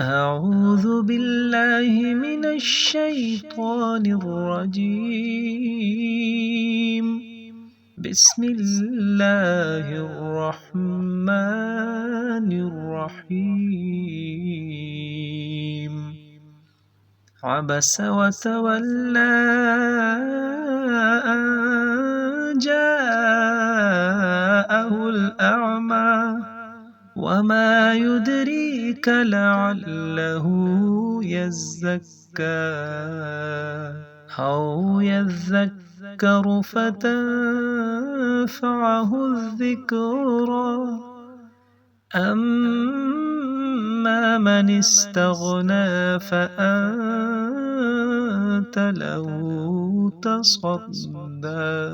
أعوذ بالله من الشيطان الرجيم. بسم الله الرحمن الرحيم. عبس وتولى أن جاءه الأعمى وما يدريك لعله يزكى أو يذكر فتنفعه الذكرى أما من استغنى فأنت له تصدى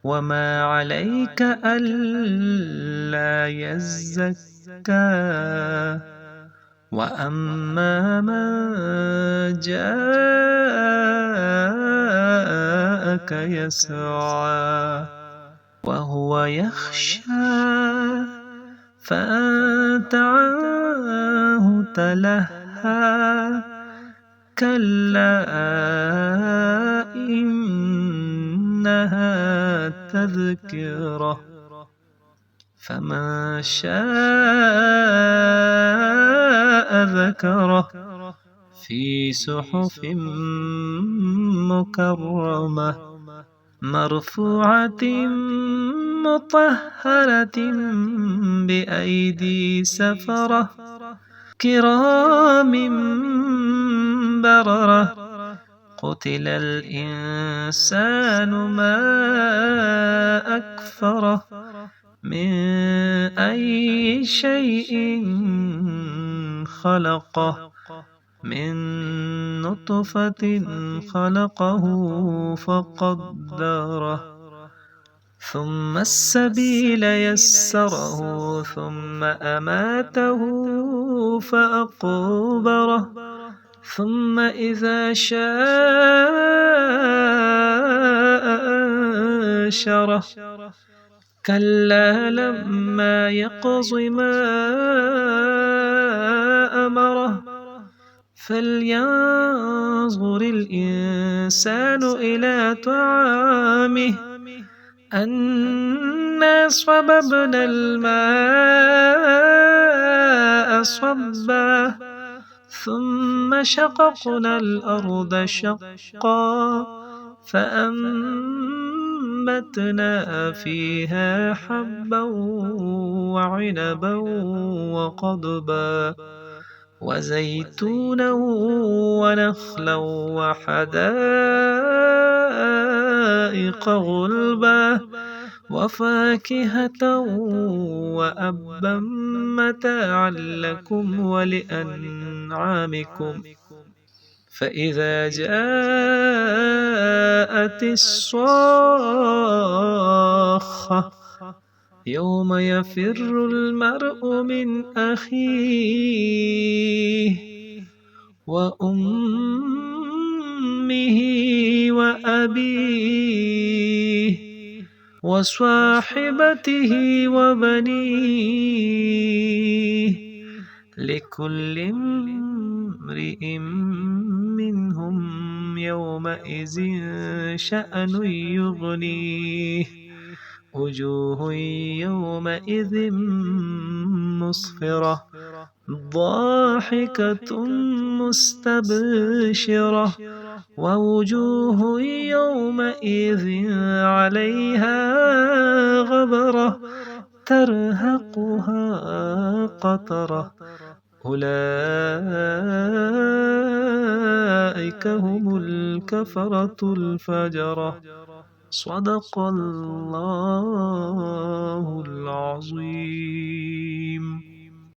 وما عليك ألا يزكى وأما من جاءك يسعى وهو يخشى فأنت عنه تلهى كلا إنها تذكرة فمن شاء ذكره في صحف مكرمة مرفوعة مطهرة بأيدي سفرة كرام بررة قتل الإنسان ما أكفره من أي شيء خلقه من نطفة خلقه فقدره ثم السبيل يسره ثم أماته فأقبره ثم إذا شاء أنشره كلا لما يقض ما أمره فلينظر الإنسان إلى طعامه أنا صببنا الماء صبا ثم شققنا الأرض شقا فأنبتنا فيها حبا وعنبا وقضبا وزيتونا ونخلا وحدائق غلبا وفاكهة وأبا متاعا لكم ولأنعامكم فإذا جاءت الصاخة يوم يفر المرء من أخيه وأمه وأبيه وصاحبته وبنيه لكل امرئ منهم يومئذ شأن يغنيه وجوه يومئذ مسفرة ضاحكة مستبشرة ووجوه يومئذ عليها غبرة ترهقها قترة أولئك هم الكفرة الفجرة صدق الله العظيم.